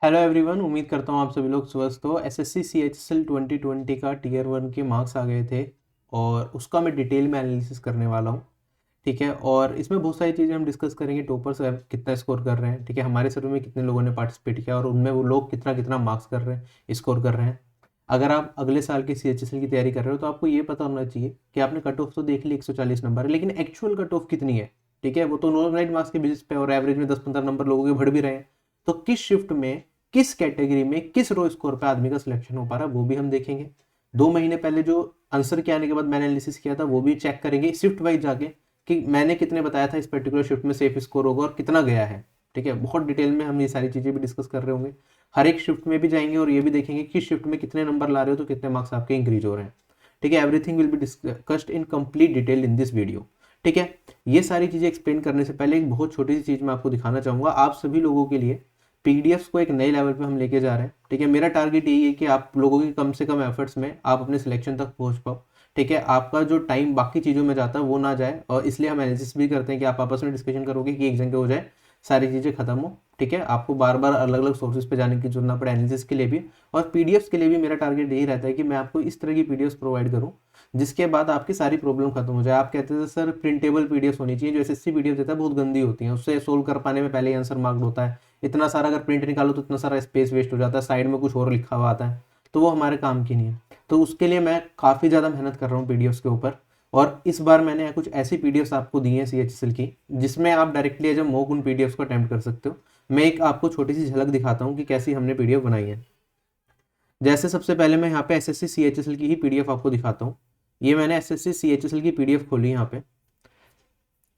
Hello everyone, उम्मीद करता हूँ आप सभी लोग स्वस्थ हो। एसएससी सीएचएसएल 2020 का टीयर 1 के मार्क्स आ गए थे और उसका मैं डिटेल में एनालिसिस करने वाला हूँ। ठीक है, और इसमें बहुत सारी चीज़ें हम डिस्कस करेंगे। टॉपर्स कितना स्कोर कर रहे हैं, ठीक है, हमारे सर्वे में कितने लोगों ने पार्टिसिपेट किया और उनमें वो लोग कितना कितना मार्क्स कर रहे हैं, स्कोर कर रहे हैं। अगर आप अगले साल के सीएचएसएल की तैयारी कर रहे हो तो आपको ये पता होना चाहिए कि आपने कट ऑफ तो देख ली 140 नंबर है, लेकिन एक्चुअल कट ऑफ कितनी है। ठीक है, वो तो नॉर्मलाइज मार्क्स के बेसिस पे और एवरेज में 10-15 नंबर लोगों के बढ़ भी रहे हैं। तो किस शिफ्ट में, किस कैटेगरी में, किस रो स्कोर पे आदमी का सिलेक्शन हो पा रहा है वो भी हम देखेंगे। 2 महीने पहले जो आंसर के आने के बाद मैंने एनालिसिस किया था वो भी चेक करेंगे शिफ्ट वाइज जाके कि मैंने कितने बताया था इस पर्टिकुलर शिफ्ट में सेफ स्कोर होगा और कितना गया है। ठीक है, बहुत डिटेल में हम ये सारी चीज़ें भी डिस्कस कर रहे होंगे। हर एक शिफ्ट में भी जाएंगे और ये भी देखेंगे कि शिफ्ट में कितने नंबर ला रहे हो तो कितने मार्क्स आपके इंक्रीज हो रहे हैं। ठीक है, everything will be discussed in complete detail in this video. ठीक है, ये सारी चीज़ें एक्सप्लेन करने से पहले एक बहुत छोटी सी चीज़ मैं आपको दिखाना चाहूँगा। आप सभी लोगों के लिए पीडीएफ्स को एक नए लेवल पे हम लेके जा रहे हैं। ठीक है, मेरा टारगेट यही है कि आप लोगों के कम से कम एफर्ट्स में आप अपने सिलेक्शन तक पहुंच पाओ। ठीक है, आपका जो टाइम बाकी चीज़ों में जाता है वो ना जाए, और इसलिए हम एनालिसिस भी करते हैं कि आप आपस में डिस्कशन करोगे कि एक जगह हो जाए, सारी चीज़ें खत्म हो। ठीक है, आपको बार बार अलग अलग सोर्सेज पे जाने की जरूरत ना पड़े एनालिसिस के लिए भी। और पीडीएफ्स के लिए भी मेरा टारगेट यही रहता है कि मैं आपको इस तरह की पीडीएफ्स प्रोवाइड करूँ जिसके बाद आपकी सारी प्रॉब्लम खत्म हो जाए। आप कहते थे सर प्रिंटेबल पीडीएफ होनी चाहिए, जो एसएससी पीडीएफ देता है बहुत गंदी होती है, उससे सोल्व कर पाने में पहले ही आंसर मार्क्ड होता है। इतना सारा अगर प्रिंट निकालो तो इतना सारा स्पेस वेस्ट हो जाता है, साइड में कुछ और लिखा हुआ आता है, तो वो हमारे काम की नहीं है। तो उसके लिए मैं काफ़ी ज़्यादा मेहनत कर रहा हूँ पीडीएफ्स के ऊपर। और इस बार मैंने कुछ ऐसी पीडीएफ्स आपको दी हैं सीएचएसएल की जिसमें आप डायरेक्टली एज अ मॉक उन पीडीएफ्स को अटेम्प्ट कर सकते हो। मैं एक आपको छोटी सी झलक दिखाता हूँ कि कैसी हमने पीडीएफ बनाई है। जैसे सबसे पहले मैं यहाँ पे एसएससी सीएचएसएल की ही पीडीएफ आपको दिखाता हूँ। ये मैंने एसएससी सीएचएसएल की पीडीएफ खोली यहाँ पे।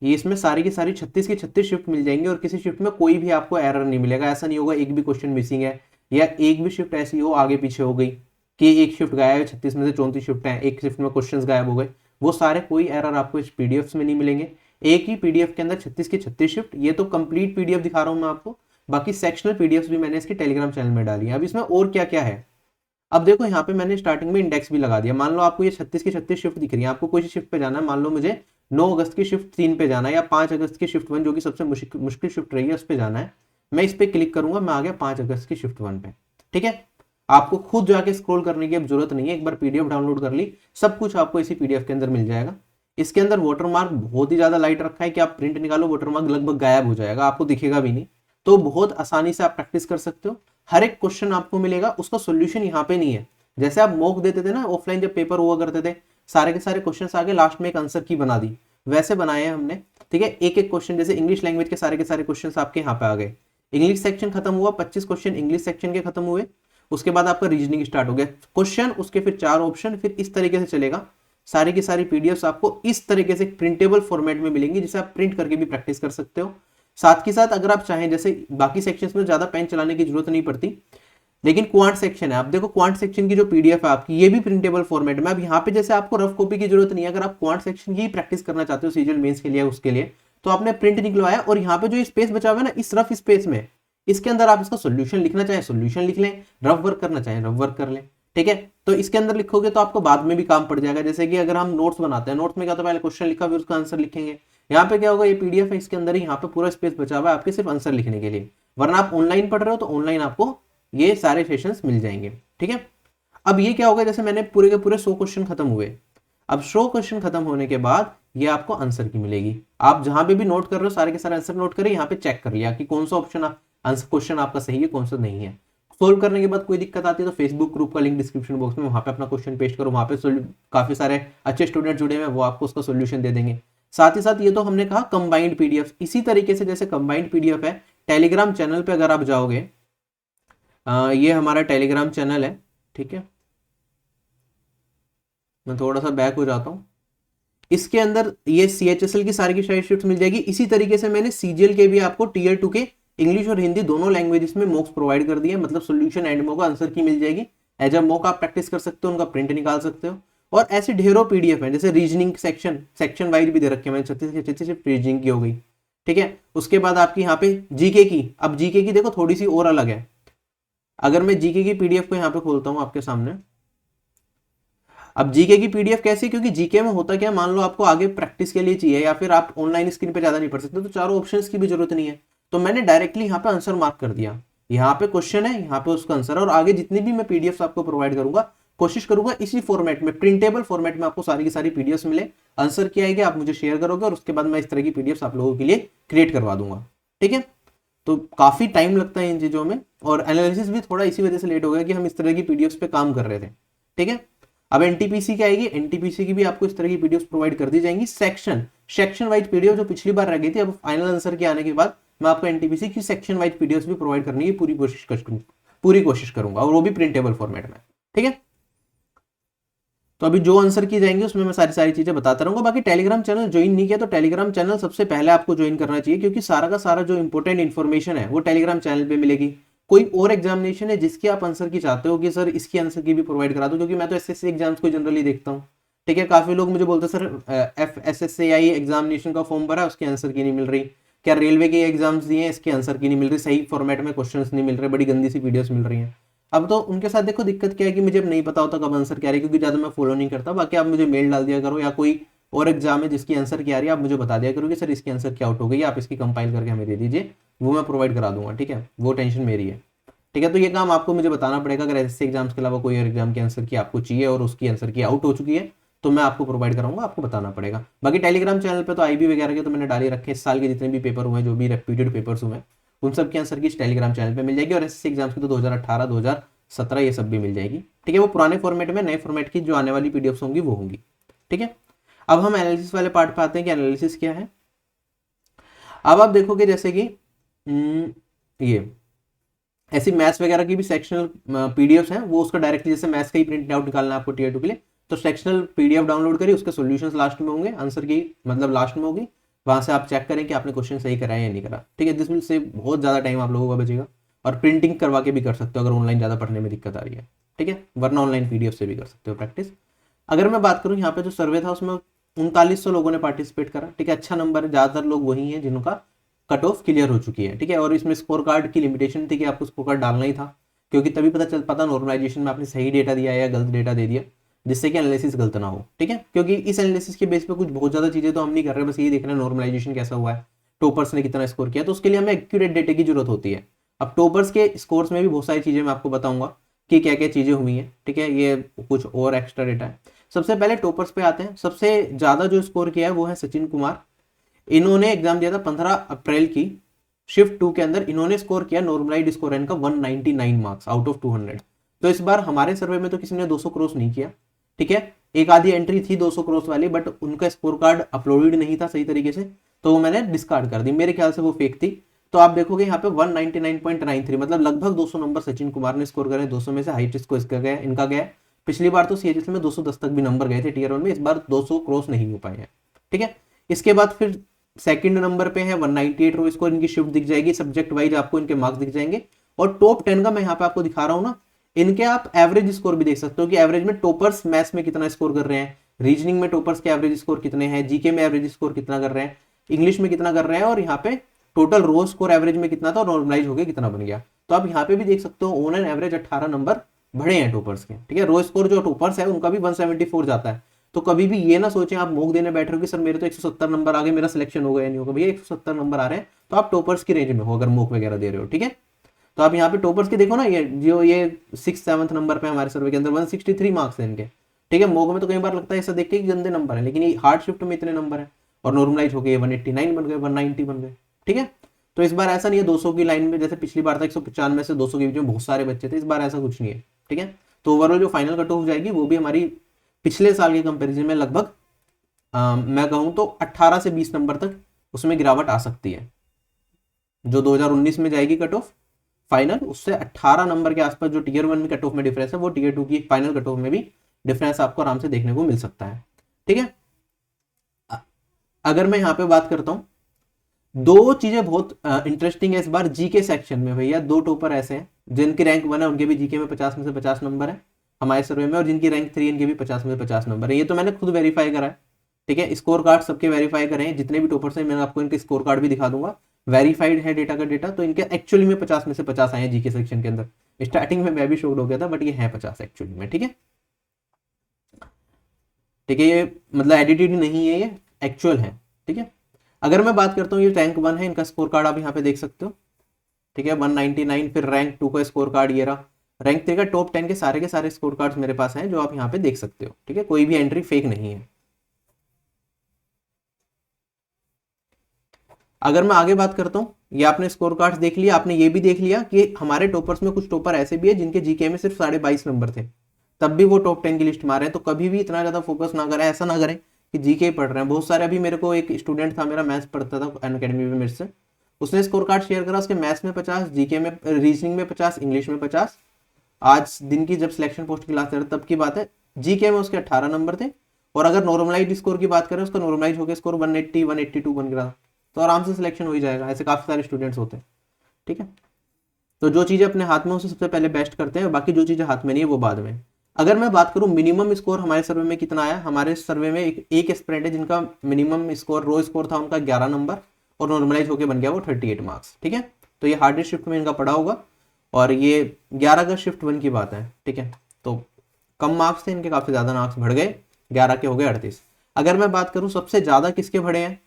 ये इसमें सारी की सारी 36 की 36 शिफ्ट मिल जाएंगी और किसी शिफ्ट में कोई भी आपको एरर नहीं मिलेगा। ऐसा नहीं होगा एक भी क्वेश्चन मिसिंग है या एक भी शिफ्ट ऐसी हो आगे पीछे हो गई कि एक शिफ्ट गायब है, 36 में से 34 शिफ्ट है, एक शिफ्ट में क्वेश्चंस गायब हो गए। वो सारे कोई एरर आपको इस पीडीएफ में नहीं मिलेंगे। एक ही पीडीएफ के अंदर 36 की 36 शिफ्ट। ये तो कंप्लीट पीडीएफ दिखा रहा हूँ मैं आपको, बाकी सेक्शनल पीडीएफ भी मैंने इसके टेलीग्राम चैनल में डाली है। अब इसमें और क्या क्या है, अब देखो यहाँ पे मैंने स्टार्टिंग में इंडेक्स भी लगा दिया। मान लो आपको ये 36 की 36 शिफ्ट दिख रही है, आपको कोई सी शिफ्ट पे जाना है, मान लो मुझे 9 अगस्त की शिफ्ट 3 पे जाना है या 5 अगस्त की शिफ्ट 1 जो कि सबसे मुश्किल शिफ्ट रही है उस पे जाना है। मैं इस पे क्लिक करूंगा, मैं आ गया 5 अगस्त की शिफ्ट 1 पे। ठीक है, आपको खुद जाके स्क्रॉल करने की अब जरूरत नहीं है, एक बार पीडीएफ डाउनलोड कर ली, सब कुछ आपको इसी पीडीएफ के अंदर मिल जाएगा। इसके अंदर वाटरमार्क बहुत ही ज्यादा लाइट रखा है कि आप प्रिंट निकालो वाटरमार्क लगभग गायब हो जाएगा, आपको दिखेगा भी नहीं। तो बहुत आसानी से आप प्रैक्टिस कर सकते हो। हर एक क्वेश्चन आपको मिलेगा, उसका सोल्यूशन यहाँ पे नहीं है। जैसे आप मॉक देते थे ना ऑफलाइन जब पेपर हुआ करते थे, सारे के सारे क्वेश्चंस आगे लास्ट में एक आंसर की बना दी, वैसे बनाए हैं हमने। ठीक है, एक एक क्वेश्चन, जैसे इंग्लिश लैंग्वेज के सारे क्वेश्चंस आपके यहाँ पे आ गए। इंग्लिश सेक्शन खत्म हुआ, 25 क्वेश्चन इंग्लिश सेक्शन के खत्म हुए। उसके बाद आपका रीजनिंग स्टार्ट हो गया, क्वेश्चन उसके फिर 4 ऑप्शन, फिर इस तरीके से चलेगा। सारी की सारी पीडीएफ आपको इस तरीके से प्रिंटेबल फॉर्मेट में मिलेंगी जिसे आप प्रिंट करके भी प्रैक्टिस कर सकते हो। साथ के साथ अगर आप चाहें, जैसे बाकी सेक्शंस में ज्यादा पेन चलाने की जरूरत नहीं पड़ती, लेकिन क्वांट सेक्शन है, आप देखो क्वांट सेक्शन की जो पीडीएफ है आपकी, ये भी प्रिंटेबल फॉर्मेट में। अब यहाँ पे जैसे आपको रफ कॉपी की जरूरत नहीं है, अगर आप क्वांट सेक्शन की प्रैक्टिस करना चाहते हो सीजीएल मेंस के लिए, उसके लिए तो आपने प्रिंट निकलवाया और यहाँ पे जो स्पेस बचा हुआ है ना, इस रफ स्पेस में, इसके अंदर आप इसका सोल्यूशन लिखना चाहें सोल्यूशन लिख लें, रफ वर्क करना चाहें रफ वर्क कर लें। ठीक है, तो इसके अंदर लिखोगे तो आपको बाद में भी काम पड़ जाएगा। जैसे कि अगर हम नोट्स बनाते हैं, नोट्स में क्या तो पहले क्वेश्चन लिखा फिर उसका आंसर लिखेंगे। यहाँ पे क्या होगा, ये पीडीएफ है, इसके अंदर ही यहाँ पे पूरा स्पेस बचा हुआ है आपके सिर्फ आंसर लिखने के लिए। वरना आप ऑनलाइन पढ़ रहे हो तो ऑनलाइन आपको ये सारे सेशंस मिल जाएंगे। ठीक है, अब ये क्या होगा, जैसे मैंने पूरे के पूरे 100 क्वेश्चन खत्म हुए। अब 100 क्वेश्चन खत्म होने के बाद ये आपको आंसर की मिलेगी। आप जहां पे भी नोट कर रहे हो सारे के सारे आंसर नोट करें, यहाँ पे चेक कर लिया कि कौन सा ऑप्शन आंसर क्वेश्चन आपका सही है, कौन सा नहीं है। सोल्व करने के बाद कोई दिक्कत आती है तो फेसबुक ग्रुप का लिंक डिस्क्रिप्शन बॉक्स में, वहां पे अपना क्वेश्चन पेस्ट करो, वहां पे काफी सारे अच्छे स्टूडेंट जुड़े हुए हैं, वो आपको उसका सोल्यूशन दे देंगे। साथ ही साथ ये तो हमने कहा कंबाइंड पीडीएफ। इसी तरीके से जैसे कंबाइंड पीडीएफ है, टेलीग्राम चैनल पे अगर आप जाओगे, ये हमारा टेलीग्राम चैनल है। ठीक है, मैं थोड़ा सा बैक हो जाता हूँ। इसके अंदर ये सीएचएसएल की सारी शिफ्ट मिल जाएगी। इसी तरीके से मैंने सीजीएल के भी आपको टीयर 2 के इंग्लिश और हिंदी दोनों लैंग्वेजेस में मॉक्स प्रोवाइड कर दिए, मतलब सोल्यूशन एंड मॉक आंसर की मिल जाएगी। एज अ मॉक आप प्रैक्टिस कर सकते हो, उनका प्रिंट निकाल सकते हो। और ऐसे ढेरों पीडीएफ है, जैसे रीजनिंग सेक्शन वाइज भी दे रखे मैंने, 36 सिर्फ रीजनिंग की हो गई। ठीक है, उसके बाद आपकी यहाँ पे जीके की, अब जीके की देखो थोड़ी सी और अलग है। अगर मैं जीके की पीडीएफ को यहाँ पे खोलता हूँ आपके सामने, अब जीके की पीडीएफ कैसे, क्योंकि जीके में होता क्या, मान लो आपको आगे प्रैक्टिस के लिए चाहिए या फिर आप ऑनलाइन स्क्रीन पे ज्यादा नहीं पढ़ सकते तो चारों ऑप्शंस की भी जरूरत नहीं है, तो मैंने डायरेक्टली यहाँ पे आंसर मार्क कर दिया। यहाँ पे क्वेश्चन है, यहाँ पे उसका आंसर है। और आगे जितनी भी मैं पीडीएफ आपको प्रोवाइड करूंगा, कोशिश करूंगा इसी फॉर्मेट में, प्रिंटेबल फॉर्मेट में आपको सारी की सारी पीडीएफ मिले। आंसर क्या आएगा आप मुझे शेयर करोगे और उसके बाद मैं इस तरह की पीडीएफ आप लोगों के लिए क्रिएट करवा दूंगा। ठीक है, तो काफी टाइम लगता है इन चीजों में, और एनालिसिस भी थोड़ा इसी वजह से लेट हो गया कि हम इस तरह की पीडीएफ पे काम कर रहे थे। ठीक है, अब एनटीपीसी क्या आएगी, एनटीपीसी की भी आपको इस तरह की पीडीएफ प्रोवाइड कर दी जाएंगी, सेक्शन वाइज पीडीएफ जो पिछली बार रह गई थी। अब फाइनल आंसर के आने के बाद मैं आपको एनटीपीसी की सेक्शन वाइज पीडीएफ भी प्रोवाइड करने की पूरी कोशिश करूंगा, और वो भी प्रिंटेबल फॉर्मेट में। ठीक है, तो अभी जो आंसर की जाएंगे उसमें मैं सारी चीजें बताता रहूंगा। बाकी टेलीग्राम चैनल ज्वाइन नहीं किया तो टेलीग्राम चैनल सबसे पहले आपको ज्वाइन करना चाहिए, क्योंकि सारा का सारा जो इंपॉर्टेंट इन्फॉर्मेशन है वो टेलीग्राम चैनल पे मिलेगी। कोई और एग्जामिनेशन है जिसकी आप आंसर की चाहते हो कि सर इसकी आंसर की भी प्रोवाइड करा दो, क्योंकि मैं तो एसएससी एग्जाम्स को जनरली देखता हूँ। ठीक है, काफी लोग मुझे बोलते हैं सर FSSAI एग्जामिनेशन का फॉर्म भरा, उसकी आंसर की नहीं मिल रही, क्या रेलवे के एग्जाम्स दिए हैं, इसके आंसर की नहीं मिल रही, सही फॉर्मेट में क्वेश्चंस नहीं मिल रहे, बड़ी गंदी सी वीडियोस मिल रही हैं। अब तो उनके साथ देखो दिक्कत क्या है कि मुझे अब नहीं पता होता कब आंसर क्या आ रही है, क्योंकि ज्यादा मैं फॉलो नहीं करता। बाकी आप मुझे मेल डाल दिया करो, या कोई और एग्जाम है जिसकी आंसर क्या आ रही है आप मुझे बता दिया करो कि सर इसकी आंसर क्या आउट हो गई, आप इसकी कंपाइल करके हमें दे दीजिए, वो मैं प्रोवाइड करा दूंगा। ठीक है, वो टेंशन मेरी है। ठीक है, तो ये काम आपको मुझे बताना पड़ेगा। अगर ऐसे एग्जाम्स के अलावा कोई और एग्जाम की आंसर की आपको चाहिए और उसकी आंसर की आउट हो चुकी है तो मैं आपको प्रोवाइड कराऊंगा, आपको बताना पड़ेगा। बाकी टेलीग्राम चैनल पे तो आईबी वगैरह के तो मैंने डाली रखे, इस साल के जितने भी पेपर हुए, जो भी रिपीटेड पेपर्स हुए, उन सब की आंसर की टेलीग्राम चैनल पे मिल जाएगी। और एसएससी एग्जाम्स की तो 2018 2017 ये सब भी मिल जाएगी। ठीक है, वो पुराने फॉर्मेट में, नए फॉर्मेट की जो आने वाली पीडीएफ होंगी वो होंगी। ठीक है, अब हम एनालिसिस वाले पार्ट पे आते हैं कि एनालिसिस क्या है। अब आप देखोगे जैसे कि ये ऐसी मैथ्स वगैरह की भी सेक्शनल पीडीएफ हैं, वो उसका डायरेक्टली जैसे मैथ्स का ही प्रिंट आउट निकालना है आपको टियर 2 के लिए, तो सेक्शनल पीडीएफ डाउनलोड करिए, उसके सॉल्यूशंस लास्ट में होंगे, आंसर की मतलब लास्ट में होगी, वहां से आप चेक करें कि आपने क्वेश्चन सही करा है या नहीं करा। ठीक है, जिसमें से बहुत ज्यादा टाइम आप लोगों का बचेगा, और प्रिंटिंग करवा के भी कर सकते हो अगर ऑनलाइन ज्यादा पढ़ने में दिक्कत आ रही है। ठीक है, वरना ऑनलाइन पीडीएफ से भी कर सकते हो प्रैक्टिस। अगर मैं बात करूँ यहाँ पे जो सर्वे था उसमें 3900 लोगों ने पार्टिसिपेट करा। ठीक है, अच्छा नंबर है, ज्यादातर लोग वही हैं जिनका कट ऑफ क्लियर हो चुकी है। ठीक है, और इसमें स्कोर कार्ड की लिमिटेशन थी कि आपको स्कोर कार्ड डालना ही था, क्योंकि तभी पता चल पाता नॉर्मलाइजेशन में आपने सही डेटा दिया या गलत डेटा दे दिया, जिससे कि एनालिसिस गलत ना हो। ठीक है, क्योंकि इस एनालिसिस के बेस पे कुछ बहुत ज्यादा चीजें तो हम नहीं कर रहे, बस ये देख रहे हैं नॉर्मलाइजेशन कैसा हुआ है, टॉपर्स ने कितना स्कोर किया, तो उसके लिए हमें एक्यूरेट डेटा की जरूरत होती है। अब टॉपर्स के स्कोर्स में भी बहुत सारी चीजें मैं आपको बताऊंगा कि क्या क्या चीजें हुई हैं। ठीक है, ये कुछ और एक्स्ट्रा डेटा है। सबसे पहले टॉपर्स पे आते हैं। सबसे ज्यादा जो स्कोर किया है वो है सचिन कुमार। इन्होंने एग्जाम दिया था 15 अप्रैल की, शिफ्ट 2 के अंदर। इन्होंने स्कोर किया नॉर्मलाइज्ड स्कोर इनका 199 मार्क्स आउट ऑफ 200। तो इस बार हमारे सर्वे में तो किसी ने 200 क्रॉस नहीं किया। ठीक है, एक आधी एंट्री थी 200 क्रॉस वाली, बट उनका स्कोर कार्ड अपलोडेड नहीं था सही तरीके से, तो वो मैंने डिस्कार्ड कर दी, मेरे ख्याल से वो फेक थी। तो आप देखोगे यहाँ पे 199.93, मतलब लगभग 200 नंबर सचिन कुमार ने स्कोर करे। 200 में से हाईएस्ट स्कोर इसका गया, इनका गया। पिछली बार तो सीएचएस में 210 तक भी नंबर गए थे टीयर 1 में, इस बार 200 क्रॉस नहीं हो पाए हैं। ठीक है, इसके बाद फिर सेकंड नंबर पे है 198 रो स्कोर, इनकी शिफ्ट दिख जाएगी, सब्जेक्ट वाइज आपको इनके मार्क्स दिख जाएंगे। और टॉप 10 का मैं यहाँ पे आपको दिखा रहा हूँ ना, इनके आप एवरेज स्कोर भी देख सकते हो कि एवरेज में टॉपर्स मैथ्स में कितना स्कोर कर रहे हैं, रीजनिंग में टॉपर्स के एवरेज स्कोर कितने हैं, जीके में एवरेज स्कोर कितना कर रहे हैं, इंग्लिश में कितना कर रहे हैं, और यहाँ पे टोटल रो स्कोर एवरेज में कितना था और नॉर्मलाइज होकर कितना बन गया। तो आप यहाँ पे भी देख सकते हो ऑन एन एवरेज 18 नंबर बढ़े हैं टॉपर्स के। ठीक है, रो स्कोर जो टॉपर्स है उनका भी 174 जाता है। तो कभी भी ये ना सोचें आप मॉक देने बैठ रहे हो कि सर मेरे तो 170 नंबर आ गए, मेरा सिलेक्शन हो गया नहीं होगा। भैया 170 नंबर आ रहे हैं तो आप टॉपर्स की रेंज में हो अगर मॉक वगैरह दे रहे हो। ठीक है, तो आप यहाँ पे टॉपर्स के देखो ना, ये जो ये 6th-7th नंबर पे हमारे सर्वे के अंदर 163 मार्क्स है इनके। ठीक है, मॉक में तो कई बार लगता है ऐसा देख के कि गंदे नंबर है, लेकिन ये हार्ड शिफ्ट में इतने नंबर है और नॉर्मलाइज हो गए 189 बन गए, 190 बन गए। ठीक है, तो इस बार ऐसा नहीं है 200 की लाइन में, जैसे पिछली बार था 195 से 200 के बीच में बहुत सारे बच्चे थे, इस बार ऐसा कुछ नहीं है। ठीक है, तो ओवरऑल जो फाइनल कट ऑफ हो जाएगी वो भी हमारी पिछले साल के कंपेरिजन में लगभग मैं कहूं तो 18 से 20 नंबर तक उसमें गिरावट आ सकती है। जो 2019 में जाएगी कट ऑफ फाइनल, उससे 18 नंबर के आसपास जो टीयर 1 में कट ऑफ में डिफरेंस है, वो टीयर 2 की फाइनल कट ऑफ में भी डिफरेंस आपको आराम से देखने को मिल सकता है। ठीक है, अगर मैं यहाँ पे बात करता हूँ, दो चीजें बहुत इंटरेस्टिंग है इस बार जीके सेक्शन में। भैया दो टॉपर ऐसे हैं जिनकी रैंक 1 है, उनके भी जीके में 50 में से 50 नंबर है हमारे सर्वे में, और जिनकी रैंक 3 इनके भी 50 में से 50 नंबर है। ये तो मैंने खुद वेरीफाई करा है। ठीक है, स्कोर कार्ड सबके वेरीफाई करे हैं, जितने भी टॉपर्स हैं मैं आपको इनके स्कोर कार्ड भी दिखा दूंगा, वेरीफाइड है डेटा का डेटा। तो इनके एक्चुअली में 50 में से 50 आए हैं जीके सेक्शन के अंदर। स्टार्टिंग में मैं भी शॉक्ड हो गया था, बट ये है 50 एक्चुअली में। ठीक है, ठीक है, ये मतलब एडिटेड नहीं है, ये एक्चुअल है। ठीक है, अगर मैं बात करता हूँ ये रैंक 1 है, इनका स्कोर कार्ड आप यहाँ पे देख सकते हो। ठीक है 199। फिर रैंक 2 का स्कोर कार्ड ये रहा। रैंक 3 का टॉप 10 के सारे स्कोर कार्ड्स मेरे पास हैं जो आप यहाँ पे देख सकते हो। ठीक है, कोई भी एंट्री फेक नहीं है। अगर मैं आगे बात करता हूँ, ये आपने स्कोर कार्ड्स देख लिया, आपने ये भी देख लिया कि हमारे टॉपर्स में कुछ टॉपर ऐसे भी है जिनके जीके में सिर्फ 22.5 नंबर थे, तब भी वो टॉप 10 की लिस्ट मारे हैं। तो कभी भी इतना ज्यादा फोकस ना करें, ऐसा ना करें कि जीके पढ़ रहे हैं। बहुत सारे, अभी मेरे को एक स्टूडेंट था, मेरा मैथ्स पढ़ता था अनअकैडमी में मेरे से, उसने स्कोर कार्ड शेयर करा, उसके मैथ्स में 50, जीके में, रीजनिंग में 50, इंग्लिश में 50। आज दिन की जब सिलेक्शन पोस्ट क्लास चल तब की बात है, जीके में उसके 18 नंबर थे। और अगर नॉर्मलाइज स्कोर की बात करें, उसका नॉर्मलाइज होकर स्कोर 180 182 बन गया, तो आराम से सिलेक्शन हो ही जाएगा। ऐसे काफी सारे स्टूडेंट्स होते हैं। ठीक है, तो जो चीजें अपने हाथ में उसे सबसे पहले बेस्ट करते हैं, बाकी जो चीजें हाथ में नहीं है वो बाद में। अगर मैं बात करूं मिनिमम स्कोर हमारे सर्वे में कितना आया, हमारे सर्वे में एक एस्पिरेंट है जिनका मिनिमम स्कोर, रो स्कोर था उनका 11 नंबर, और नॉर्मलाइज होकर बन गया वो 38 मार्क्स। ठीक है, तो ये हार्डेस्ट शिफ्ट में इनका पड़ा होगा, और ये 11 का शिफ्ट 1 की बात है। ठीक है, तो कम मार्क्स थे इनके, काफी ज्यादा मार्क्स बढ़ गए, 11 के हो गए 38। अगर मैं बात करूं सबसे ज्यादा किसके बढ़े हैं,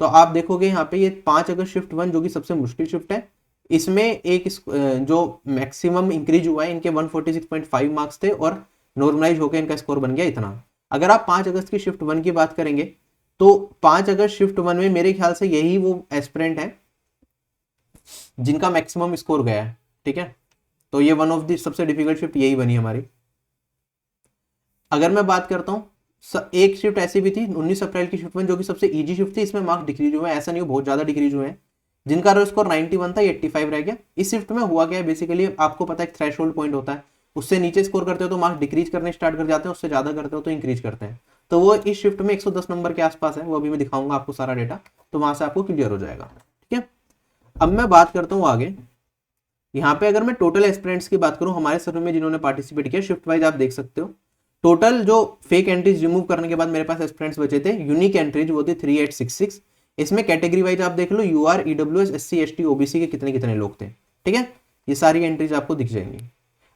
तो आप देखोगे यहाँ पे ये 5 अगस्त शिफ्ट 1 जो कि सबसे मुश्किल शिफ्ट है, इसमें एक जो मैक्सिमम इंक्रीज हुआ है, इनके 146.5 मार्क्स थे और नॉर्मलाइज होकर इनका स्कोर बन गया इतना। अगर आप 5 अगस्त की शिफ्ट 1 की बात करेंगे, तो 5 अगस्त शिफ्ट 1 में मेरे ख्याल से यही वो एस्पिरेंट है जिनका मैक्सिमम स्कोर गया है। ठीक है, तो ये वन ऑफ दी सबसे डिफिकल्ट शिफ्ट यही बनी हमारी। अगर मैं बात करता हूँ, एक शिफ्ट ऐसी भी थी 19 अप्रैल की शिफ्ट 1 जो कि सबसे इजी शिफ्ट थी, इसमें मार्क्स डिक्रीज हुए हैं, ऐसा नहीं हो बहुत ज्यादा डिक्रीज हुए हैं। जिनका रो स्कोर 91 था, 85 रह गया। इस शिफ्ट में हुआ क्या है, बेसिकली आपको पता है एक थ्रेशोल्ड पॉइंट होता है, उससे नीचे स्कोर करते हो तो मार्क्स डिक्रीज करने स्टार्ट कर जाते हैं, उससे ज्यादा करते हो तो इंक्रीज करते हैं। तो वो इस शिफ्ट में 110 नंबर के आसपास है, वो अभी मैं दिखाऊंगा आपको सारा डेटा, तो वहां से आपको क्लियर हो जाएगा। ठीक है, अब मैं बात करता हूँ आगे। यहाँ पे अगर मैं टोटल एस्पिरेंट्स की बात करूँ हमारे सर्वे में जिन्होंने पार्टिसिपेट किया, शिफ्ट वाइज आप देख सकते हो, टोटल जो फेक एंट्रीज रिमूव करने के बाद मेरे पास एस्पिरेंट्स बचे थे, यूनिक एंट्रीज वो थी 3866। इसमें कैटेगरी वाइज आप देख लो, UR, EWS, SC, ST, OBC के कितने कितने लोग थे। ठीक है, ये सारी एंट्रीज आपको दिख जाएंगी।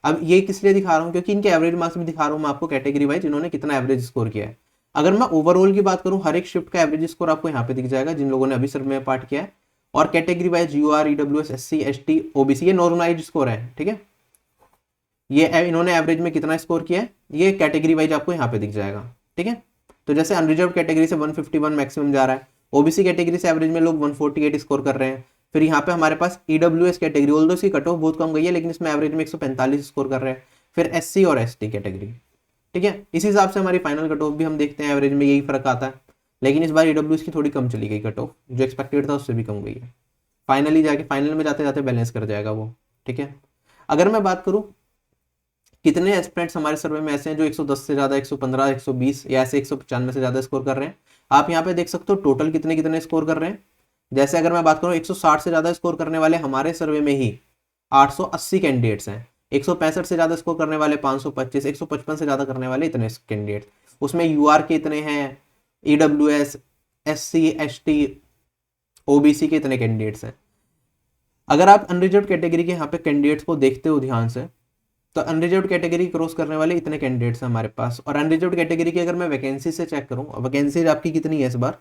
अब ये किस लिए दिखा रहा हूँ, क्योंकि इनके एवरेज मार्क्स भी दिखा रहा हूँ मैं आपको कैटेगरी वाइज, इन्होंने कितना एवरेज स्कोर किया है। अगर मैं ओवरऑल की बात करूँ, हर एक शिफ्ट का एवरेज स्कोर आपको यहाँ पे दिख जाएगा जिन लोगों ने अभी सर्वे में पार्ट किया है। और category wise UR, EWS, SC, ST, OBC, ये नॉर्मलाइज्ड स्कोर है। ठीक है, ये इन्होंने एवरेज में कितना स्कोर किया है, ये कैटेगरी वाइज आपको यहाँ पे दिख जाएगा। ठीक है, तो जैसे अनरिजर्व कैटेगरी से 151 मैक्सिमम जा रहा है, ओबीसी कैटेगरी से एवरेज में लोग 148 स्कोर कर रहे हैं। फिर यहाँ पे हमारे पास ईडब्ल्यूएस कैटेगरी, ऑल्दो इसकी कट ऑफ बहुत कम गई है, लेकिन इसमें एवरेज में 145 स्कोर कर रहे हैं। फिर एससी और एसटी कैटेगरी। ठीक है, इस हिसाब से हमारी फाइनल कट ऑफ भी हम देखते हैं, एवरेज में यही फर्क आता है। लेकिन इस बार ईडब्ल्यूएस की थोड़ी कम चली गई कट ऑफ, जो एक्सपेक्टेड था उससे भी कम गई है। फाइनली जाके फाइनल में जाते जाते बैलेंस कर जाएगा वो। ठीक है, अगर मैं बात करूँ कितने एस्पिरेंट्स हमारे सर्वे में ऐसे हैं जो 110 से ज्यादा, 115, 120 या ऐसे 195 से ज्यादा स्कोर कर रहे हैं, आप यहाँ पे देख सकते हो टोटल कितने कितने स्कोर कर रहे हैं। जैसे अगर मैं बात करूँ 160 से ज्यादा स्कोर करने वाले हमारे सर्वे में ही 880 कैंडिडेट्स हैं, 165 से ज्यादा स्कोर करने वाले 525, 155 से ज्यादा करने वाले इतने कैंडिडेट, उसमें यूआर के इतने हैं, ईडब्ल्यूएस, एससी, एसटी, ओबीसी के इतने कैंडिडेट्स हैं। अगर आप अनरिजर्व कैटेगरी के यहाँ पे कैंडिडेट्स को देखते हो ध्यान से, तो अनरिजर्व कैटेगरी क्रॉस करने वाले इतने कैंडिडेट्स हैं हमारे पास। और अनरिजर्व कैटेगरी की अगर मैं वैकेंसी से चेक करूं, वैकेंसी आपकी कितनी है इस बार,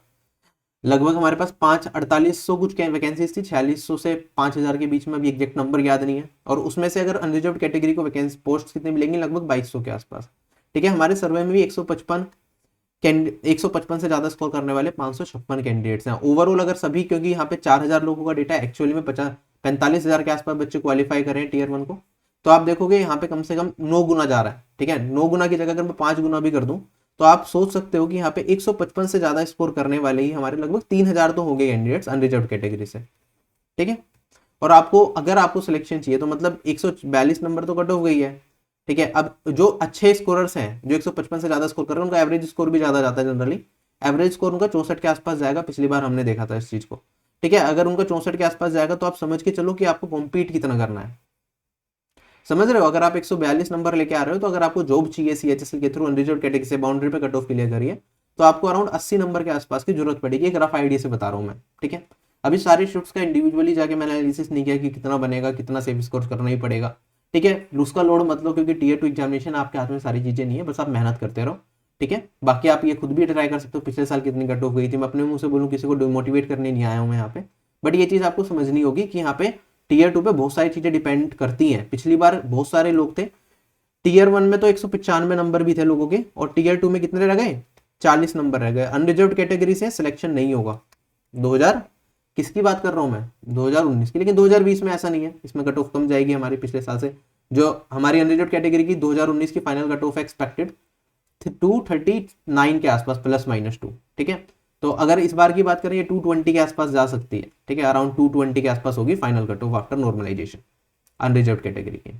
लगभग हमारे पास 4800 कुछ वैकेंसीज थी, 4600 से 5000 के बीच में, अभी एग्जैक्ट नंबर याद नहीं है। और उसमें से अगर अनरिजर्व कैटेगरी को वैकेंसी पोस्ट कितनी मिलेंगी, लगभग 2200 के आसपास। ठीक है, हमारे सर्वे में भी 155 से ज्यादा स्कोर करने वाले 556 कैंडिडेट्स हैं ओवरऑल। अगर सभी, क्योंकि यहाँ पे 4000 लोगों का डेटा, एक्चुअली में 45,000 के आसपास बच्चे क्वालिफाई कर रहे हैं टीयर 1 को, तो आप देखोगे यहाँ पे कम से कम 9 गुना जा रहा है। ठीक है, 9 गुना की जगह अगर मैं 5 गुना भी कर दूं, तो आप सोच सकते हो कि यहाँ पे 155 से ज्यादा स्कोर करने वाले ही हमारे लगभग 3000 तो हो गए कैंडिडेट्स अनरिजर्व कैटेगरी से। ठीक है, और आपको अगर आपको सिलेक्शन चाहिए तो मतलब 142 नंबर तो कट ऑफ गई है। ठीक है, अब जो अच्छे स्कोरर्स हैं, जो 155 से ज्यादा स्कोर कर रहे हैं, उनका एवरेज स्कोर भी ज्यादा जाता है जनरली। एवरेज स्कोर उनका 64 के आसपास जाएगा, पिछली बार हमने देखा था इस चीज को। ठीक है, अगर उनका 64 के आसपास जाएगा तो आप समझ के चलो कि आपको कॉम्पीट कितना करना है। समझ रहे हो, अगर आप 142 नंबर लेके आ रहे हो, तो अगर आपको जॉब चाहिए सीएचएसएल के थ्रू अनरिजर्व कैटेगरी से, बाउंड्री पे कट ऑफ क्लियर करिए, तो आपको अराउंड 80 नंबर के आसपास की जरूरत पड़ेगी, एक रफ आइडिया से बता रहा हूं मैं। ठीक है, अभी सारे शिफ्ट्स का इंडिविजुअली जाके मैंने एनालिसिस नहीं किया कि कितना बनेगा, कितना सेफ स्कोर करना ही पड़ेगा। ठीक है, उसका लोड मतलब, क्योंकि टीयर 2 एग्जामिनेशन आपके हाथ में सारी चीजें नहीं है, बस आप मेहनत करते रहो। ठीक है, बाकी आप ये खुद भी ट्राई कर सकते हो, पिछले साल कितनी कट ऑफ गई थी। मैं अपने मुंह से बोलूँ, किसी को डिमोटिवेट करने नहीं आया हूँ मैं यहाँ पे, बट ये चीज आपको समझनी होगी कि यहाँ पे टीयर 2 पे बहुत सारी चीजें डिपेंड करती हैं। पिछली बार बहुत सारे लोग थे, टीयर 1 में तो 195 नंबर भी थे लोगों के, और टीयर 2 में कितने रह गए, 40 नंबर रह गए। अनरिजर्व कैटेगरी से सिलेक्शन नहीं होगा। 2000 किसकी बात कर रहा हूं मैं, 2019 की। लेकिन 2020 में ऐसा नहीं है, इसमें कट ऑफ कम जाएगी हमारी पिछले साल से। जो हमारी अनरिजर्व कैटेगरी की 2019 की फाइनल कट ऑफ एक्सपेक्टेड 239 के आसपास +-2, ठीक है। तो अगर इस बार की बात करें, ये 220 के आसपास जा सकती है, ठीक है, अराउंड 220 के आसपास होगी final cut off after normalisation unreserve category की,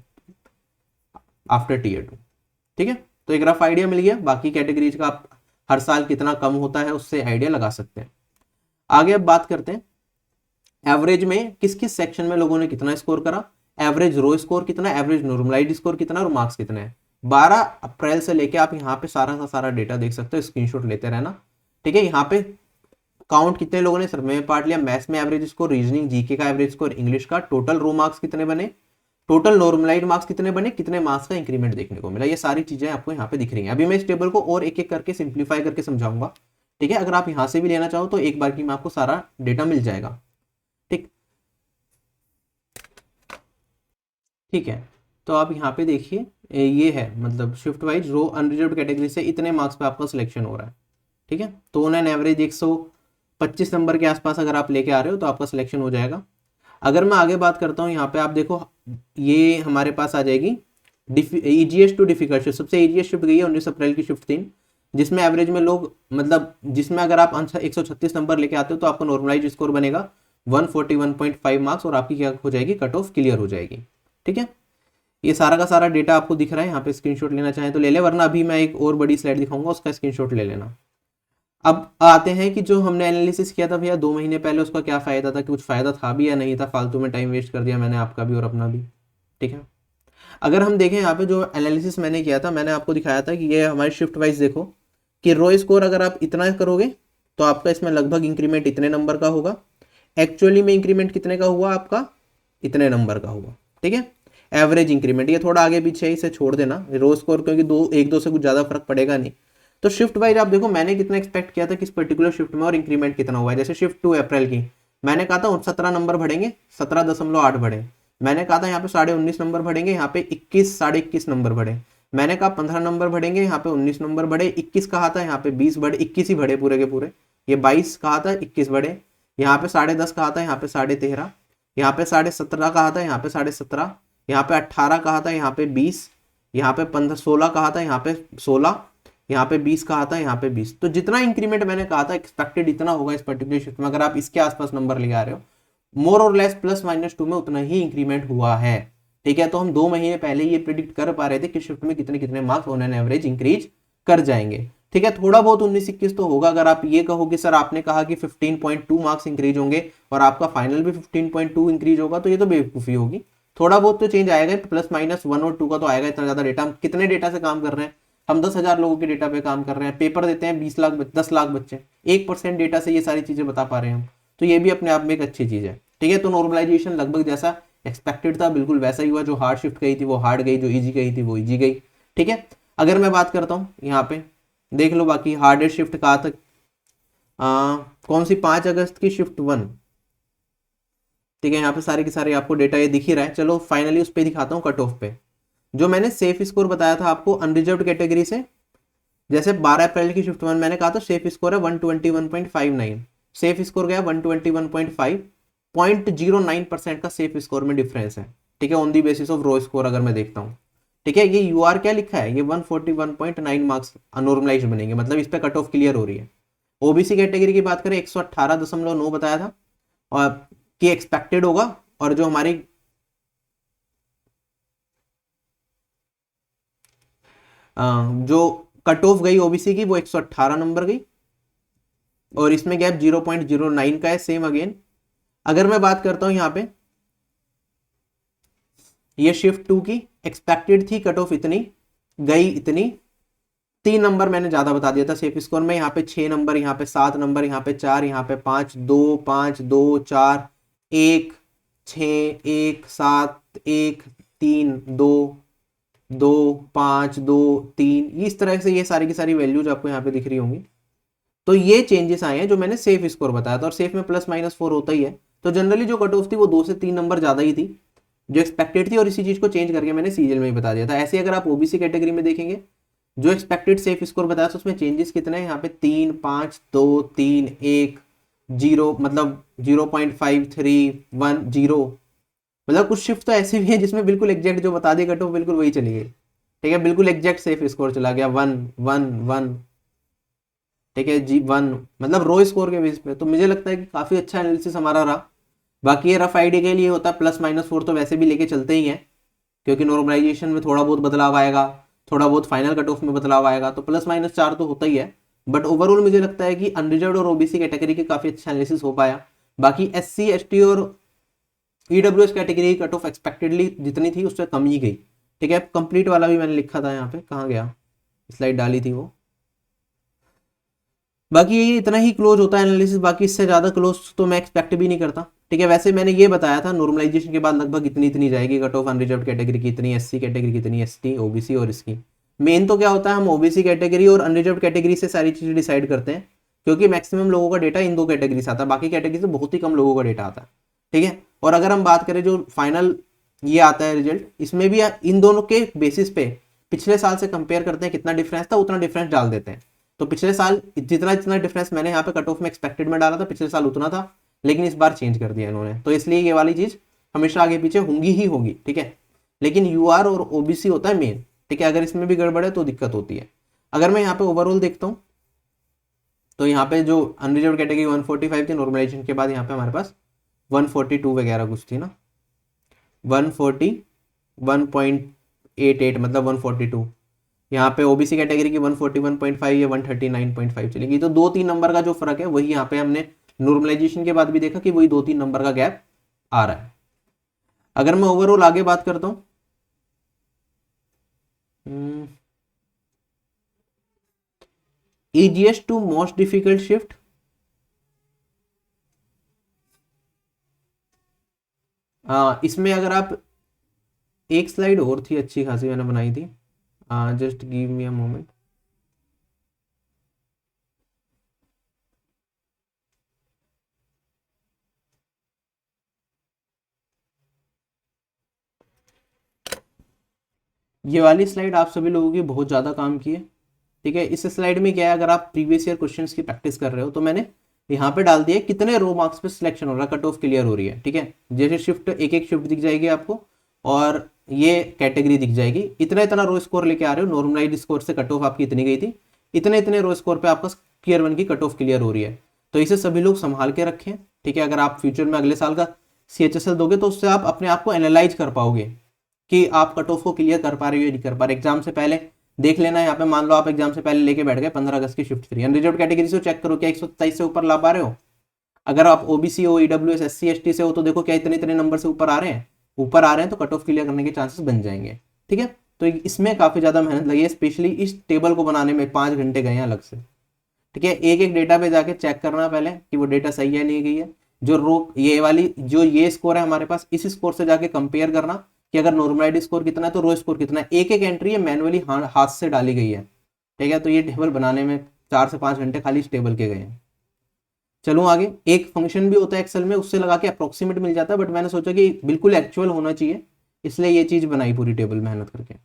आफ्टर टीयर 2, ठीक है। तो एक रफ आइडिया मिल गया। बाकी कैटेगरीज का आप हर साल कितना कम होता है उससे आइडिया लगा सकते हैं। आगे अब बात करते हैं एवरेज में किस किस सेक्शन में लोगों ने कितना स्कोर करा, एवरेज रो स्कोर कितना, एवरेज नॉर्मलाइज्ड स्कोर कितना और मार्क्स कितने हैं। 12 अप्रैल से लेके आप यहाँ पे सारा का सारा डेटा देख सकते हो, स्क्रीनशॉट लेते रहना, ठीक है। यहाँ पे काउंट कितने लोगों ने सर्वे में पार्ट लिया, मैथ्स में एवरेज स्कोर, रीजनिंग जीके का एवरेज स्कोर, इंग्लिश का, टोटल रो मार्क्स कितने बने, टोटल नॉर्मलाइज्ड मार्क्स कितने बने, कितने मार्क्स का इंक्रीमेंट देखने को मिला। ये सारी चीजें आपको यहाँ पे दिख रही हैं। अभी मैं इस टेबल को और एक एक करके सिंप्लीफाई करके समझाऊंगा, ठीक है। अगर आप यहाँ से भी लेना चाहो तो एक बार की में आपको सारा डेटा मिल जाएगा, ठीक, ठीक है। तो आप यहाँ पे देखिए, ये है मतलब शिफ्ट वाइज रो अनरिजर्व कैटेगरी से इतने मार्क्स पे आपका सिलेक्शन हो रहा है, ठीक है। तो ऑन एन एवरेज 125 नंबर के आसपास अगर आप लेके आ रहे हो तो आपका सिलेक्शन हो जाएगा। अगर मैं आगे बात करता हूँ, यहाँ पे आप देखो ये हमारे पास आ जाएगी ईजीएस्ट टू डिफिकल्ट शिफ्ट। सबसे ईजीएस्ट शिफ्ट गई है 19 अप्रैल की शिफ्ट 3, जिसमें एवरेज में लोग मतलब जिसमें अगर आप 136 नंबर लेके आते हो तो आपका नॉर्मलाइज स्कोर बनेगा 141.5 मार्क्स और आपकी क्या हो जाएगी, कट ऑफ क्लियर हो जाएगी, ठीक है। ये सारा का सारा डेटा आपको दिख रहा है, यहाँ पे स्क्रीनशॉट लेना चाहें तो ले ले, वरना अभी मैं एक और बड़ी स्लाइड दिखाऊंगा, उसका स्क्रीनशॉट ले लेना। अब आते हैं कि जो हमने एनालिसिस किया था भैया 2 महीने पहले, उसका क्या फायदा था, कि कुछ फायदा था भी या नहीं था, फालतू में टाइम वेस्ट कर दिया मैंने आपका भी और अपना भी, ठीक है। अगर हम देखें यहाँ पे जो एनालिसिस मैंने किया था, मैंने आपको दिखाया था कि ये हमारी शिफ्ट वाइज देखो कि रो स्कोर अगर आप इतना करोगे तो आपका इसमें लगभग इंक्रीमेंट इतने नंबर का होगा, एक्चुअली में इंक्रीमेंट कितने का हुआ आपका, इतने नंबर का हुआ, ठीक है। एवरेज इंक्रीमेंट ये थोड़ा आगे पीछे, इसे छोड़ देना रो स्कोर, क्योंकि 1-2 से कुछ ज्यादा फर्क पड़ेगा नहीं। तो शिफ्ट वाइज आप देखो मैंने कितना एक्सपेक्ट किया था किस पर्टिकुलर शिफ्ट में और इंक्रीमेंट कितना हुआ है। जैसे शिफ्ट 2 अप्रैल की मैंने कहा था 17 नंबर बढ़ेंगे, 17.8 बढ़े। मैंने कहा था यहाँ पे 19.5 नंबर बढ़ेंगे, यहाँ पे 21 नंबर बढ़े। मैंने कहा 15 नंबर बढ़ेंगे, यहाँ पे 19 नंबर बढ़े। 21 कहा था, यहाँ पे 20 बढ़े, 21 ही बढ़े पूरे के पूरे। ये 22 कहा था, 21 बढ़े। यहाँ पे 10.5 कहा था, यहाँ पे 13.5। यहाँ पे 17.5 कहा था, यहाँ पे 17.5। यहाँ पे 18 कहा था, यहाँ पे 20। यहाँ पे 16 कहा था, यहाँ पे 16। यहाँ पे 20 कहा था, यहाँ पे 20। तो जितना इंक्रीमेंट मैंने कहा था एक्सपेक्टेड इतना होगा इस पर्टिकुलर शिफ्ट में, अगर आप इसके आसपास नंबर ले आ रहे हो, मोर और लेस +-2 में उतना ही इंक्रीमेंट हुआ है, ठीक है। तो हम 2 महीने पहले ये प्रिडिक्ट कर पा रहे थे कि शिफ्ट में कितने कितने marks on an average increase कर जाएंगे, ठीक है। थोड़ा बहुत 19-21 तो होगा। अगर आप ये कहो कि सर आपने कहा कि 15.2 मार्क्स इंक्रीज होंगे और आपका फाइनल भी 15.2 इंक्रीज होगा, तो ये तो बेवकूफी होगी। थोड़ा बहुत तो चेंज आएगा, +-1 और 2 का तो आएगा। इतना ज्यादा डेटा, हम कितने डेटा से काम कर रहे हैं, हम 10,000 लोगों के डेटा पे काम कर रहे हैं। पेपर देते हैं 20 लाख 10 लाख बच्चे, 1% डेटा से ये सारी चीजें बता पा रहे हैं हम, तो ये भी अपने आप में एक अच्छी चीज है, ठीक है। तो नॉर्मलाइजेशन लगभग जैसा एक्सपेक्टेड था बिल्कुल वैसा ही हुआ। जो हार्ड शिफ्ट गई थी वो हार्ड गई, जो इजी गई थी वो इजी गई, ठीक है। अगर मैं बात करता हूँ यहाँ पे देख लो बाकी हार्डेस्ट शिफ्ट कहा तक कौन सी, 5 अगस्त की शिफ्ट 1, ठीक है। यहाँ पे सारे के सारे आपको डेटा ये दिख ही रहा है। चलो फाइनली उस पर दिखाता हूँ कट ऑफ पे। जो मैंने सेफ स्कोर बताया था आपको अनरिजर्व्ड कैटेगरी से, जैसे 12 अप्रैल की शिफ्ट 1 मैंने कहा था सेफ स्कोर है 121.59, सेफ स्कोर गया 121.5, 0.09% का सेफ स्कोर में डिफरेंस है, ठीक है, on the basis of raw score अगर मैं देखता हूँ, ठीक है। ये यूआर क्या लिखा है, ये 141.9 मार्क्स अनॉर्मलाइज बनेंगे, मतलब इस पे कट ऑफ क्लियर हो रही है। ओबीसी कैटेगरी की बात करें 118.9 बताया था और कि एक्सपेक्टेड होगा, और जो हमारी जो कट ऑफ गई ओबीसी की वो 118 नंबर गई, और इसमें गैप 0.09 का है सेम अगेन। अगर मैं बात करता हूं यहाँ पे ये शिफ्ट 2 की एक्सपेक्टेड थी कट ऑफ इतनी, गई इतनी, 3 नंबर मैंने ज्यादा बता दिया था सेफ स्कोर में। यहाँ पे 6 नंबर, यहाँ पे 7 नंबर, यहाँ पे 4, यहाँ पे 5, 2 5 2 4 1 6 1 7 1 3 2 2 5 2 3, इस तरह से ये सारी की सारी वैल्यूज आपको यहाँ पे दिख रही होंगी। तो ये चेंजेस आए हैं जो मैंने सेफ स्कोर बताया था, और सेफ में +-4 होता ही है। तो जनरली जो कट ऑफ थी वो 2 से 3 नंबर ज़्यादा ही थी जो एक्सपेक्टेड थी, और इसी चीज़ को चेंज करके मैंने सीजीएल में ही बता दिया था। ऐसे अगर आप ओबीसी कैटेगरी में देखेंगे, जो एक्सपेक्टेड सेफ स्कोर बताया था उसमें चेंजेस कितने हैं, यहाँ पे 3, 5, 2, 3, 1, 0, मतलब 0.53, 1, 0, मतलब कुछ शिफ्ट तो ऐसी भी है जिसमें बिल्कुल एग्जैक्ट जो बता दी कट ऑफ बिल्कुल वही चली गई। ठीक है, बिल्कुल एग्जैक्ट सेफ स्कोर चला गया 1, 1, 1। ठीक है जी, 1 मतलब रो स्कोर के बेस पे। तो मुझे लगता है कि काफ़ी अच्छा एनालिसिस हमारा रहा। बाकी ये रफ आइडिया के लिए होता है, +-4 तो वैसे भी लेके चलते ही हैं, क्योंकि नॉर्मलाइजेशन में थोड़ा बहुत बदलाव आएगा, थोड़ा बहुत फाइनल कट ऑफ में बदलाव आएगा, तो +-4 तो होता ही है। बट ओवरऑल मुझे लगता है कि अनरिजर्व्ड और ओबीसी कैटेगरी के काफ़ी अच्छा एनालिसिस हो पाया। बाकी एससी, एसटी और ईडब्ल्यूएस कैटेगरी की कट ऑफ एक्सपेक्टेडली जितनी थी उससे कम ही गई। ठीक है, कंप्लीट वाला भी मैंने लिखा था यहाँ पे, कहाँ गया, स्लाइड डाली थी वो। बाकी ये इतना ही क्लोज होता है एनालिसिस, बाकी इससे ज़्यादा क्लोज तो मैं एक्सपेक्ट भी नहीं करता। ठीक है, वैसे मैंने ये बताया था नॉर्मलाइजेशन के बाद लगभग इतनी जाएगी कट ऑफ अनरिजर्व्ड कैटेगरी की, इतनी एससी कैटेगरी की, इतनी एसटी, ओबीसी और इसकी। मेन तो क्या होता है, हम ओबीसी कैटेगरी और अनरिजर्व्ड कैटेगरी से सारी चीज़ें डिसाइड करते हैं, क्योंकि मैक्सिमम लोगों का डेटा इन दो कैटेगरी से आता है, बाकी कैटेगरी से बहुत ही कम लोगों का डेटा आता है। ठीक है, और अगर हम बात करें जो फाइनल ये आता है रिजल्ट, इसमें भी इन दोनों के बेसिस पे पिछले साल से कंपेयर करते हैं, कितना डिफरेंस था उतना डिफरेंस डाल देते हैं। तो पिछले साल जितना डिफरेंस मैंने यहाँ पे कट ऑफ में एक्सपेक्टेड में डाला था, पिछले साल उतना था, लेकिन इस बार चेंज कर दिया इन्होंने, तो इसलिए ये वाली चीज हमेशा आगे पीछे होंगी ही होगी। ठीक है, लेकिन यूआर और ओबीसी होता है मेन। ठीक है, अगर इसमें भी गड़बड़ है तो दिक्कत होती है। अगर मैं यहाँ पे ओवरऑल देखता हूँ तो यहाँ पे जो अनरिजर्व्ड कैटेगरी 145 थी, नॉर्मलाइजेशन के बाद यहाँ पे हमारे पास 142 वगैरह कुछ थी ना, 141.88 मतलब 142। यहाँ पे ओबीसी कैटेगरी की 141.5 या 139.5 चलेगी। तो 2-3 नंबर का जो फर्क है वही यहाँ पे हमने नॉर्मलाइजेशन के बाद भी देखा कि वही 2-3 नंबर का गैप आ रहा है। अगर मैं ओवरऑल आगे बात करता हूँ, easiest to most difficult shift, इसमें अगर आप, एक स्लाइड और थी अच्छी खासी मैंने बनाई थी, just give me a moment. ये वाली स्लाइड आप सभी लोगों की बहुत ज़्यादा काम की है। ठीक है, इस स्लाइड में क्या है, अगर आप प्रीवियस ईयर क्वेश्चंस की प्रैक्टिस कर रहे हो तो मैंने यहाँ पे डाल दिया कितने रो मार्क्स पे सिलेक्शन हो रहा है, कट ऑफ क्लियर हो रही है। ठीक है, जैसे शिफ्ट एक शिफ्ट दिख जाएगी आपको और ये कैटेगरी दिख जाएगी, इतना इतना रो स्कोर लेके आ रहे हो, नॉर्मलाइज स्कोर से कट ऑफ आपकी इतनी गई थी, इतने इतने रो स्कोर पे आपका टीयर 1 की कट ऑफ क्लियर हो रही है। तो इसे सभी लोग संभाल के रखें। ठीक है, अगर आप फ्यूचर में अगले साल का CHSL दोगे तो उससे आप अपने आप को एनालाइज कर पाओगे कि आप कट ऑफ को क्लियर कर पा रहे हो या नहीं कर पा रहे। एग्जाम से पहले देख लेना, यहाँ पे मान लो आप एग्जाम से पहले लेके बैठ गए 15 अगस्त की शिफ्ट 3, अनरिजर्व्ड कैटेगरी से चेक करो क्या 127 से ऊपर ला पा रहे हो। अगर आप ओबीसी हो, ईडब्ल्यूएस, SC ST से हो तो देखो क्या इतने इतने नंबर से ऊपर आ रहे हैं, ऊपर आ रहे हैं तो कट ऑफ क्लियर करने के चांसेस बन जाएंगे। ठीक है, तो इसमें काफी ज्यादा मेहनत लगी है, स्पेशली इस टेबल को बनाने में 5 घंटे गए हैं अलग से। ठीक है, एक एक डेटा पे जाके चेक करना पहले कि वो डेटा सही है नहीं गई है, जो रो ये वाली जो ये स्कोर है हमारे पास, इस स्कोर से जाके कंपेयर करना कि अगर नॉर्मलाइज्ड स्कोर कितना है तो रो स्कोर कितना है। एक एक एंट्री है मैनुअली हाथ से डाली गई है। ठीक है, तो ये टेबल बनाने में 4 से 5 घंटे खाली इस टेबल के गए हैं। चलो आगे, एक फंक्शन भी होता है एक्सेल में, उससे लगा के अप्रोक्सीमेट मिल जाता है, बट मैंने सोचा कि बिल्कुल एक्चुअल होना चाहिए, इसलिए ये चीज बनाई पूरी टेबल मेहनत करके।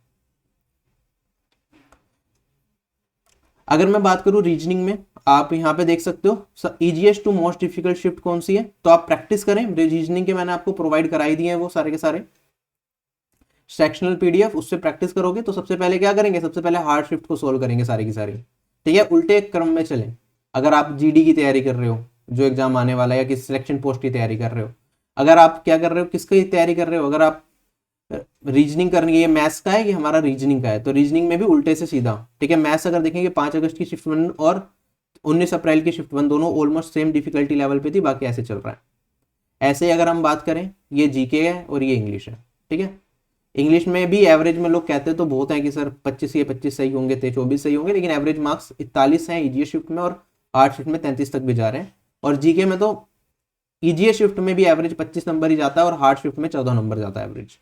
अगर मैं बात करूं रीजनिंग में, आप यहाँ पे देख सकते हो easiest to most difficult shift कौन सी है, तो आप प्रैक्टिस करें। रीजनिंग के मैंने आपको प्रोवाइड कराई दिए हैं वो सारे के सारे सेक्शनल PDF, उससे प्रैक्टिस करोगे तो सबसे पहले क्या करेंगे, सबसे पहले हार्ड शिफ्ट को सोल्व करेंगे सारी की सारी। ठीक है, उल्टे क्रम में चलें। अगर आप GD की तैयारी कर रहे हो, जो एग्जाम आने वाला है, या किसी सिलेक्शन पोस्ट की तैयारी कर रहे हो, अगर आप क्या कर रहे हो, किसकी तैयारी कर रहे हो, अगर आप रीजनिंग करनी है, ये मैथ्स का है, ये हमारा रीजनिंग का है, तो रीजनिंग में भी उल्टे से सीधा। ठीक है, मैथ्स अगर देखेंगे 5 अगस्त की शिफ्ट 1 और 19 अप्रैल की शिफ्ट 1 दोनों ऑलमोस्ट सेम डिफिकल्टी लेवल पे थी, बाकी ऐसे चल रहा है। ऐसे ही अगर हम बात करें, ये GK है और ये इंग्लिश है। ठीक है, इंग्लिश में भी एवरेज में लोग कहते तो बहुत है कि सर 25 ये 25 सही होंगे, 24 सही होंगे, लेकिन एवरेज मार्क्स 41 हैं ईजीएस शिफ्ट में, और हार्ड शिफ्ट में 33 तक भी जा रहे हैं। और GK में तो ईजीएस शिफ्ट में भी एवरेज 25 नंबर ही जाता है और हार्ड शिफ्ट में 14 नंबर जाता है एवरेज।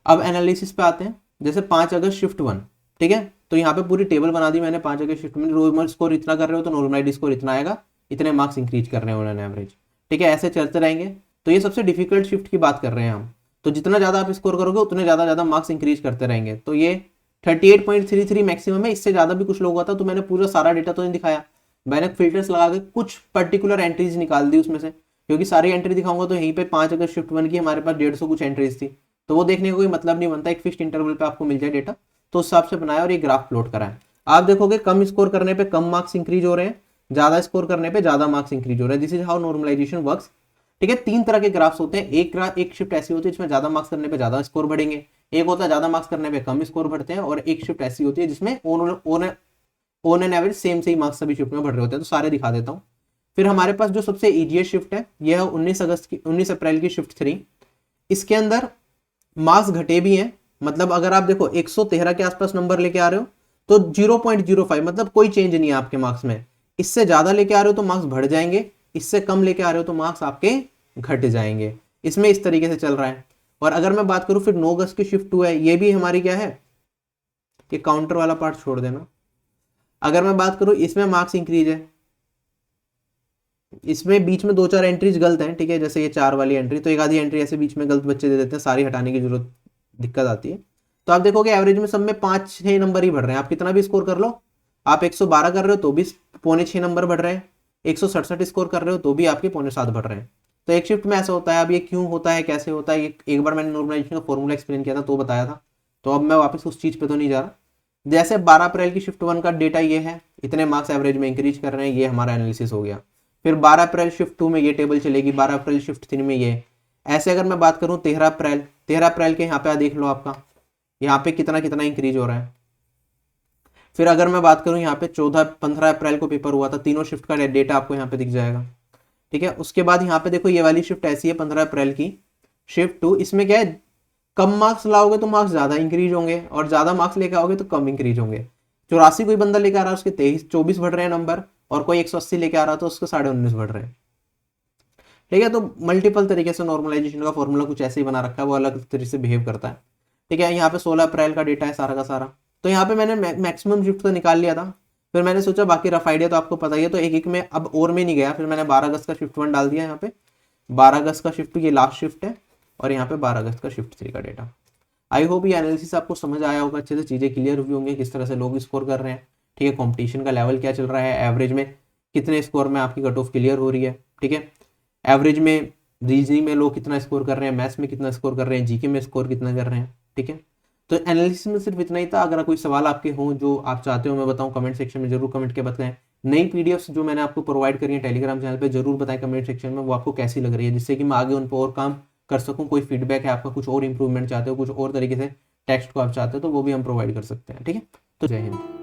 अब एनालिसिस पे आते हैं, जैसे 5 अगस्त शिफ्ट 1। ठीक है, तो यहाँ पे पूरी टेबल बना दी मैंने। 5 अगस्त शिफ्ट में नॉर्मल स्कोर इतना कर रहे हो तो नॉर्मलाइज्ड स्कोर इतना आएगा, इतने मार्क्स इंक्रीज कर रहे हैं उन्होंने एवरेज। ठीक है, ऐसे चलते रहेंगे। तो ये सबसे डिफिकल्ट शिफ्ट की बात कर रहे हैं हम। तो जितना ज़्यादा आप स्कोर करोगे उतने ज़्यादा मार्क्स इंक्रीज करते रहेंगे। तो ये 38.33 मैक्सिमम है, इससे ज़्यादा भी कुछ लोगों का। तो मैंने पूरा सारा डेटा तो नहीं दिखाया, मैंने फिल्टर्स लगा के कुछ पर्टिकुलर एंट्रीज निकाल दी उसमें से, क्योंकि सारी एंट्री दिखाऊंगा तो यहीं पे 5 अगर शिफ्ट 1 की हमारे पास 150 कुछ एंट्रीज थी, तो वो देखने का कोई मतलब नहीं बनता। एक फिक्स्ड इंटरवल पे आपको मिल जाए डेटा, तो उस हिसाब से बनाया और ये ग्राफ प्लॉट करा है। आप देखोगे कम स्कोर करने पे कम मार्क्स इंक्रीज हो रहे हैं, ज्यादा स्कोर करने पे ज्यादा मार्क्स इंक्रीज हो रहे हैं। This is how normalisation works. ठीक है, 3 तरह के ग्राफ्स होते हैं। एक शिफ्ट ऐसी होती है जिसमें ज्यादा मार्क्स करने पे ज्यादा स्कोर बढ़ेंगे, एक होता है ज्यादा मार्क्स करने पे कम स्कोर बढ़ते हैं, और एक शिफ्ट ऐसी होती है जिसमें ऑन एन एवरेज सेम से ही मार्क्स सभी शिफ्ट में बढ़ रहे होते हैं। तो सारे दिखा देता हूँ। फिर हमारे पास जो सबसे इजीएस्ट शिफ्ट है यह है 19 अप्रैल की शिफ्ट 3। इसके अंदर मार्क्स घटे भी हैं, मतलब अगर आप देखो 113 के आसपास नंबर लेके आ रहे हो तो 0.05 मतलब कोई चेंज नहीं है आपके मार्क्स में। इससे ज्यादा लेके आ रहे हो तो मार्क्स बढ़ जाएंगे, इससे कम लेके आ रहे हो तो मार्क्स आपके घट जाएंगे। इसमें इस तरीके से चल रहा है। और अगर मैं बात करूं फिर 9 अगस्त की शिफ्ट 2 है, ये भी हमारी क्या है, ये काउंटर वाला पार्ट छोड़ देना। अगर मैं बात करूं इसमें मार्क्स इंक्रीज है, इसमें बीच में 2-4 एंट्रीज गलत हैं। ठीक है, जैसे ये 4 वाली एंट्री, तो एक आधी एंट्री ऐसे बीच में गलत बच्चे दे देते हैं, सारी हटाने की जरूरत दिक्कत आती है। तो आप देखोगे एवरेज में सब में 5-6 नंबर ही बढ़ रहे हैं। आप कितना भी स्कोर कर लो, आप 112 कर रहे हो तो भी 5.25 नंबर बढ़ रहे हैं, 167 स्कोर कर रहे हो तो भी आपके 5.7 बढ़ रहे हैं। तो एक शिफ्ट में ऐसा होता है। अब ये क्यों होता है, कैसे होता है, एक बार मैंने नॉर्मलाइजेशन का फॉर्मूला एक्सप्लेन किया था तो बताया था, तो अब मैं वापस उस चीज पे तो नहीं जा रहा। जैसे 12 अप्रैल की शिफ्ट 1 का डेटा ये है, इतने मार्क्स एवरेज में इंक्रीज कर रहे हैं, ये हमारा एनालिसिस हो गया। फिर 12 अप्रैल शिफ्ट 2 में ये टेबल चलेगी, 12 अप्रैल शिफ्ट 3 में ये। ऐसे अगर मैं बात करूं 13 अप्रैल के यहाँ पे देख लो, आपका यहाँ पे कितना कितना इंक्रीज हो रहा है। फिर अगर मैं बात करूं यहाँ पे 15 अप्रैल को पेपर हुआ था, तीनों शिफ्ट का डेटा आपको यहाँ पे दिख जाएगा। ठीक है, उसके बाद यहाँ पे देखो ये वाली शिफ्ट ऐसी है 15 अप्रैल की शिफ्ट 2। इसमें क्या है, कम मार्क्स लाओगे तो मार्क्स ज्यादा इंक्रीज होंगे, और ज्यादा मार्क्स लेके आओगे तो कम इंक्रीज होंगे। 84 कोई बंदा लेके आ रहा है उसके 24 बढ़ रहे हैं नंबर, और कोई 180 लेके आ रहा तो उसके 19.5 बढ़ रहे हैं। ठीक है, तो मल्टीपल तरीके से नॉर्मलाइजेशन का फॉर्मूला कुछ ऐसे ही बना रखा है, वो अलग तरीके से बिहेव करता है। ठीक है, यहाँ पे 16 अप्रैल का डेटा है सारा का सारा। तो यहाँ पे मैंने मैक्सिमम शिफ्ट तो निकाल लिया था, फिर मैंने सोचा बाकी रफ आइडिया तो आपको पता ही है, तो एक एक में अब और में नहीं गया। फिर मैंने 12 अगस्त का शिफ्ट 1 डाल दिया यहाँ पे, 12 अगस्त का शिफ्ट ये लास्ट शिफ्ट है, और यहाँ पे 12 अगस्त का शिफ्ट 3 का डेटा। आई होप ये एनालिसिस आपको समझ आया होगा, अच्छे से चीज़ें क्लियर हुई होंगी, किस तरह से लोग स्कोर कर रहे हैं। ठीक है, कॉम्पिटिशन का लेवल क्या चल रहा है, एवरेज में कितने स्कोर में आपकी कट ऑफ क्लियर हो रही है। ठीक है, एवरेज में रीजनिंग में लोग कितना स्कोर कर रहे हैं, मैथ्स में कितना स्कोर कर रहे हैं, जीके में स्कोर कितना कर रहे हैं। ठीक है, तो एनालिसिस में सिर्फ इतना ही था। अगर कोई सवाल आपके हों जो आप चाहते हो मैं बताऊं, कमेंट सेक्शन में जरूर कमेंट के बताएं। नई पीडीएफ्स जो मैंने आपको प्रोवाइड करी है टेलीग्राम चैनल पे, जरूर बताएं कमेंट सेक्शन में वो आपको कैसी लग रही है, जिससे कि मैं आगे उन पर और काम कर सकूं। कोई फीडबैक है आपका, कुछ और इंप्रूवमेंट चाहते हो, कुछ और तरीके से टेक्स्ट को आप चाहते हो, तो वो भी हम प्रोवाइड कर सकते हैं। ठीक है, तो जय हिंद।